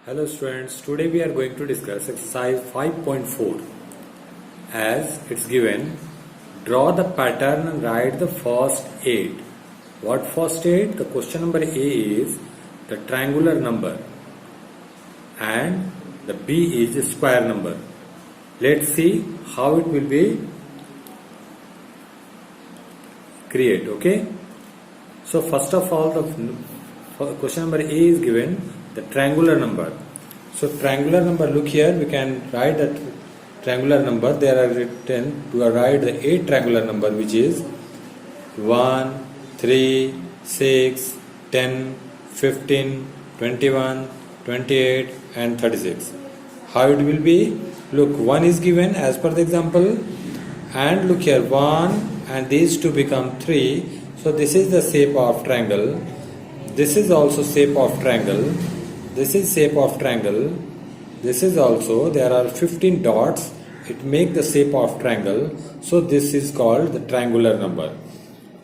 Hello students, today we are going to discuss exercise 5.4. As it's given, draw the pattern and write the first 8. What first 8? The question number A is the triangular number and the B is the square number. Let's see how it will be create, okay? So first of all, the question number A is given the triangular number. So triangular number, look here, we can write that triangular number. There are written to write the 8 triangular number, which is 1, 3, 6, 10, 15, 21, 28 and 36. How it will be? Look, 1 is given as per the example, and look here, 1 and these two become 3. So this is the shape of triangle. This is also shape of triangle. This is shape of triangle. This is also, there are 15 dots. It make the shape of triangle. So this is called the triangular number.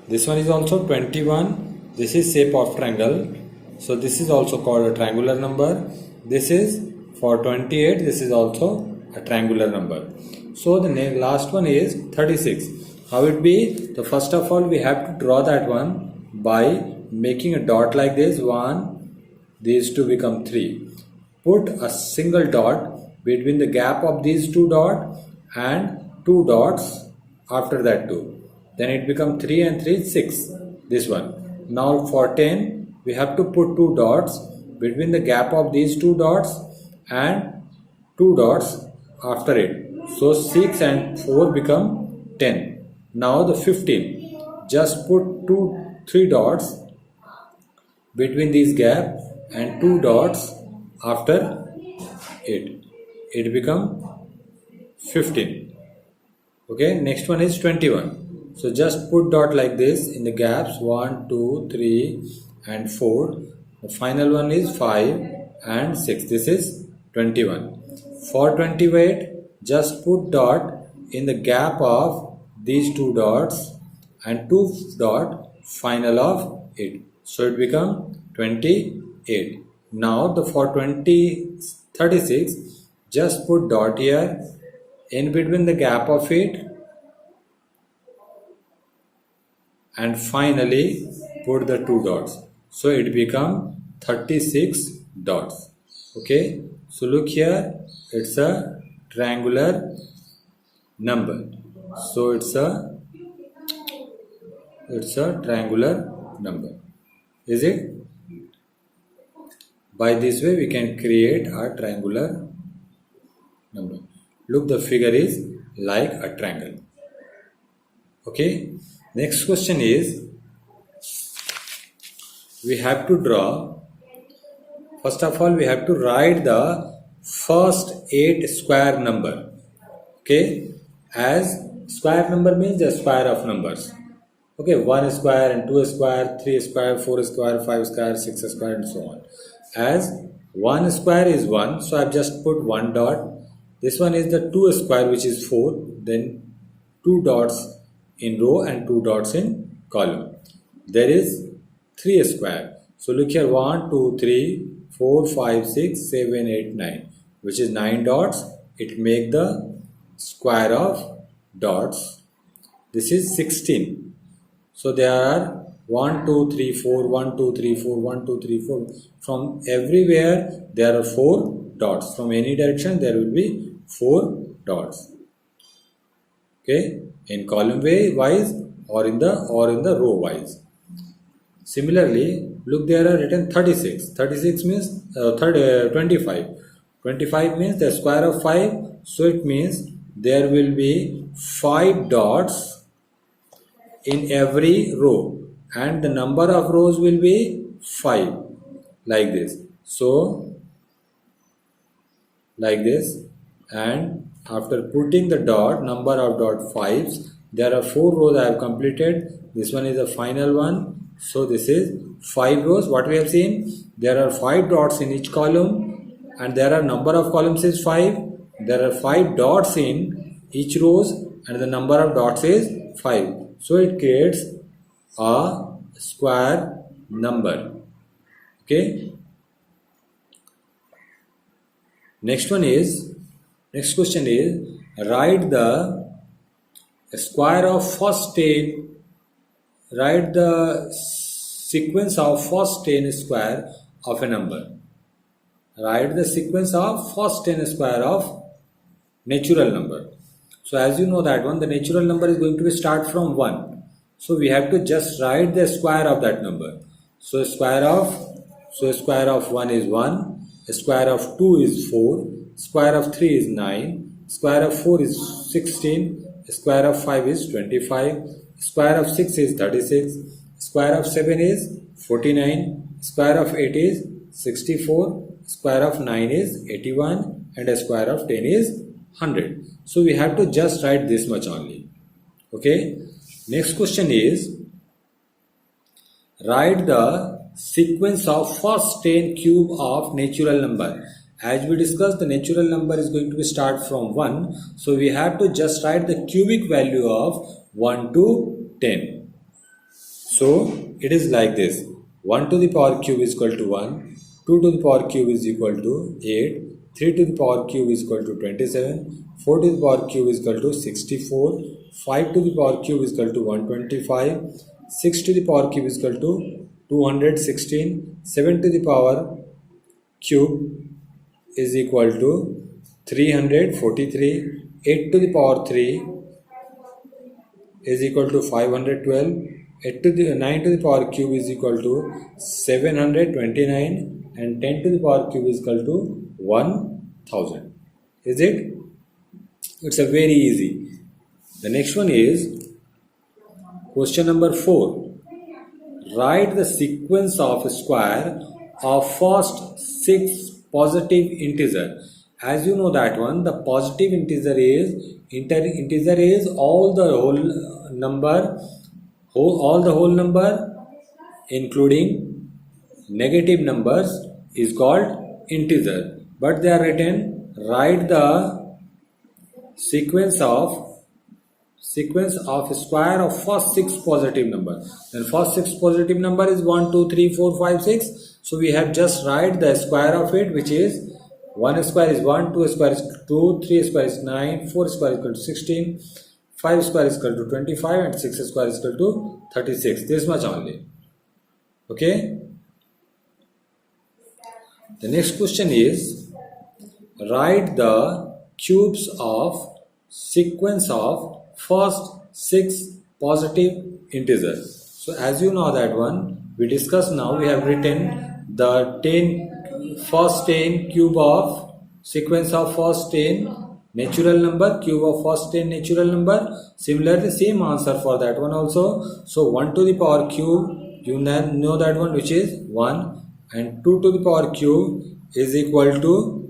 This one is also 21. This is shape of triangle. So this is also called a triangular number. This is for 28. This is also a triangular number. So the last one is 36. How it be? So first of all, we have to draw that one by making a dot like this. 1, these two become 3. Put a single dot between the gap of these two dots and 2 dots after that 2. Then it becomes 3 and 3 is 6. This one. Now for 10, we have to put 2 dots between the gap of these 2 dots and 2 dots after it. So 6 and 4 become 10. Now the 15. Just put 3 dots between these gap and 2 dots after it. It become 15. Okay, next one is 21. So just put dot like this in the gaps 1, 2, 3 and 4. The final one is 5 and 6. This is 21. For 28, just put dot in the gap of these 2 dots and 2 dot final of it. So it become 28. Now for 36, just put dot here in between the gap of it and finally put the 2 dots. So it become 36 dots. Okay. So look here, it's a triangular number. So it's a triangular number. Is it? By this way we can create a triangular number. Look, the figure is like a triangle. Okay. Next question is, we have to draw, first of all we have to write the first 8 square number. Okay. As square number means the square of numbers. Okay, 1 square and 2 square, 3 square, 4 square, 5 square, 6 square and so on. As 1 square is 1, so I've just put 1 dot. This one is the 2 square, which is 4. Then 2 dots in row and 2 dots in column. There is 3 square. So look here, 1, 2, 3, 4, 5, 6, 7, 8, 9, which is 9 dots. It make the square of dots. This is 16. So there are 1, 2, 3, 4, 1, 2, 3, 4, 1, 2, 3, 4. From everywhere there are 4 dots. From any direction there will be 4 dots. Okay, in column wise or in the row wise. Similarly, look, there are written 36. 36 means 25. 25 means the square of 5. So it means there will be 5 dots in every row and the number of rows will be 5, like this. So like this, and after putting the dot, number of dot 5s, there are 4 rows I have completed. This one is the final one. So this is 5 rows. What we have seen, there are 5 dots in each column and there are number of columns is 5. There are 5 dots in each rows and the number of dots is 5. So it creates a square number. Okay. Next question is, write the square of first 10, write the sequence of first 10 square of a number. Write the sequence of first 10 square of natural number. So as you know that one, the natural number is going to start from 1. So we have to just write the square of that number. So square of 1 is 1, square of 2 is 4, square of 3 is 9, square of 4 is 16, square of 5 is 25, square of 6 is 36, square of 7 is 49, square of 8 is 64, square of 9 is 81, and a square of 10 is 100. So we have to just write this much only. Okay. Next question is, write the sequence of first 10 cube of natural number. As we discussed, the natural number is going to start from 1. So we have to just write the cubic value of 1 to 10. So it is like this. 1 to the power cube is equal to 1. 2 to the power cube is equal to 8. 3 to the power cube is equal to 27. 4 to the power cube is equal to 64. 5 to the power cube is equal to 125. 6 to the power cube is equal to 216. 7 to the power cube is equal to 343. 8 to the power 3 is equal to 512. 9 to the power cube is equal to 729, and 10 to the power cube is equal to 1000. Is it? It's a very easy. The next one is question number 4. Write the sequence of square of first 6 positive integer. As you know that one, the positive integer is all the whole number including negative numbers is called integer, but they are written, write the sequence of square of first 6 positive number. Then first 6 positive number is 1, 2, 3, 4, 5, 6. So we have just write the square of it, which is 1 square is 1, 2 square is 2, 3 square is 9, 4 square is equal to 16, 5 square is equal to 25, and 6 square is equal to 36. This much only. Okay. The next question is, write the cubes of sequence of first 6 positive integers. So as you know that one, we discussed now, we have written the first 10 cube of sequence of first 10 natural number, cube of first 10 natural number. Similarly, same answer for that one also. So 1 to the power cube, you know that one, which is 1, and 2 to the power cube is equal to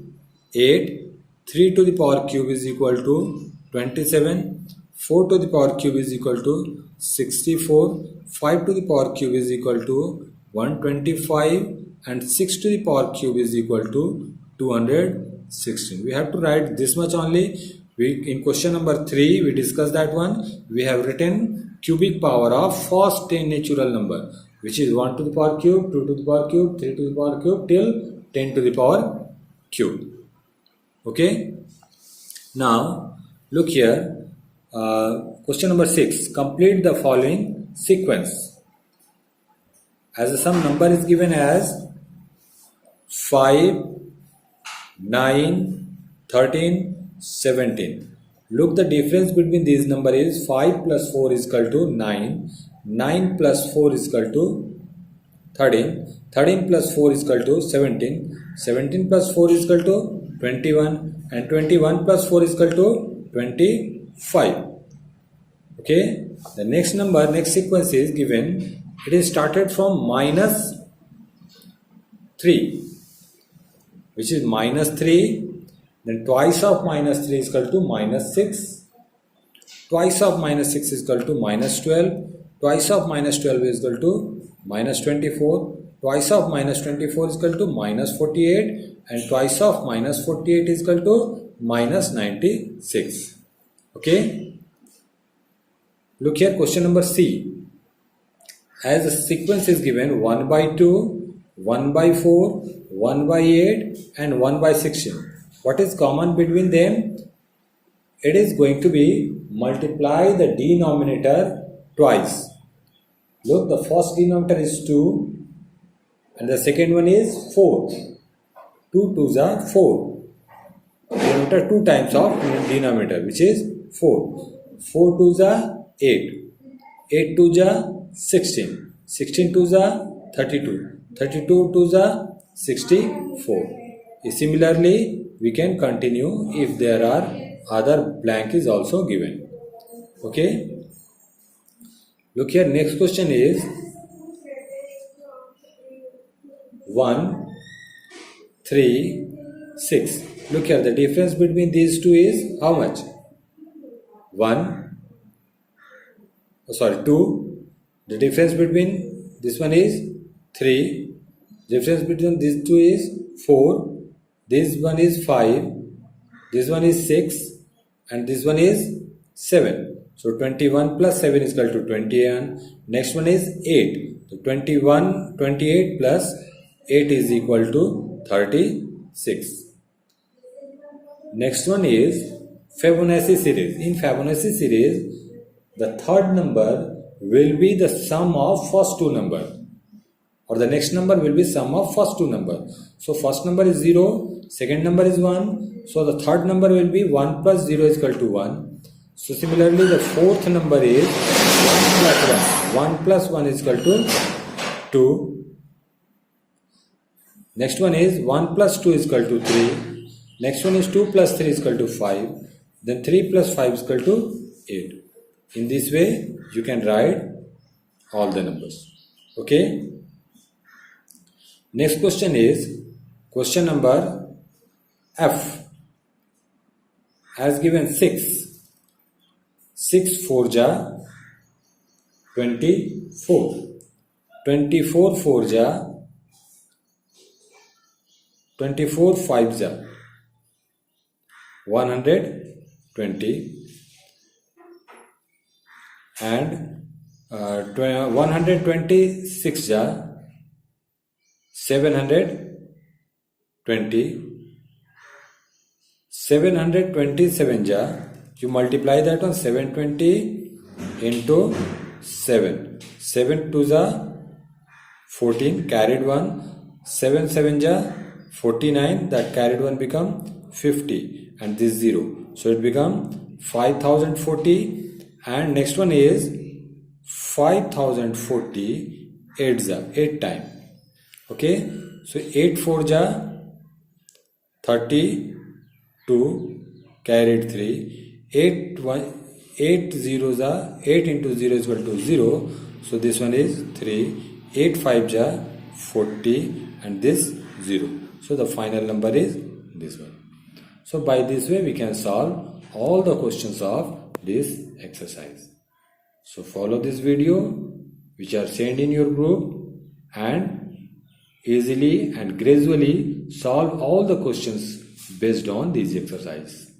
8, 3 to the power cube is equal to 27, 4 to the power cube is equal to 64, 5 to the power cube is equal to 125, and 6 to the power cube is equal to 216. We have to write this much only. In question number 3, we discussed that one. We have written cubic power of first 10 natural number, which is 1 to the power cube, 2 to the power cube, 3 to the power cube, till 10 to the power cube. Okay. Now, look here. Question number 6. Complete the following sequence. As some number is given as 5, 9, 13, 17. Look, the difference between these numbers is 5 plus 4 is equal to 9. 9 plus 4 is equal to 13. 13 plus 4 is equal to 17. 17 plus 4 is equal to 21. And 21 plus 4 is equal to 25. Okay. The next sequence is given. It is started from minus 3, which is minus 3. Then twice of minus 3 is equal to minus 6. Twice of minus 6 is equal to minus 12. Twice of minus 12 is equal to minus 24. Twice of minus 24 is equal to minus 48. And twice of minus 48 is equal to minus 96. Okay. Look here, question number C. As the sequence is given 1 by 2, 1 by 4, 1 by 8, and 1 by 16. What is common between them? It is going to be multiply the denominator twice. Look, the first denominator is 2 and the second one is 4. 2 2s are 4. Denominator 2 times of denominator, which is 4. 4 2s are 8. 8 2s are 16. 16 2s are 32. 32 2s are 64. Similarly, we can continue if there are other blank is also given. Okay. Look here, next question is 1, 3, 6. Look here, the difference between these two is how much? 2. The difference between this one is 3. Difference between these two is 4. This one is 5. This one is 6. And this one is 7. So 21 plus 7 is equal to 21. Next one is 8. So 28 plus 8 is equal to 36. Next one is Fibonacci series. In Fibonacci series, the third number will be the sum of first two numbers, or the next number will be sum of first two numbers. So first number is 0, second number is 1. So the third number will be 1 plus 0 is equal to 1. So similarly, the fourth number is 1 plus 1. 1 plus 1 is equal to 2. Next one is 1 plus 2 is equal to 3. Next one is 2 plus 3 is equal to 5. Then 3 plus 5 is equal to 8. In this way, you can write all the numbers. Okay. Next question is question number F. As given 6. 6 4 ja 24. 24 4 ja 24 5 ja 120 and 126 ja 720. 727 ja, you multiply that on 720 into 7. 7 2s are 14, carried 1. 7 7s are 49, that carried 1 become 50, and this 0. So it become 5040. And next one is 5040 8 times. Okay, so 8 4 ja 32, carried 3. 8 zeros are 8 into 0 is equal to 0. So this one is 3. 8 5 ja 40, and this 0. So the final number is this one. So by this way we can solve all the questions of this exercise. So follow this video which are sent in your group and easily and gradually solve all the questions based on these exercises.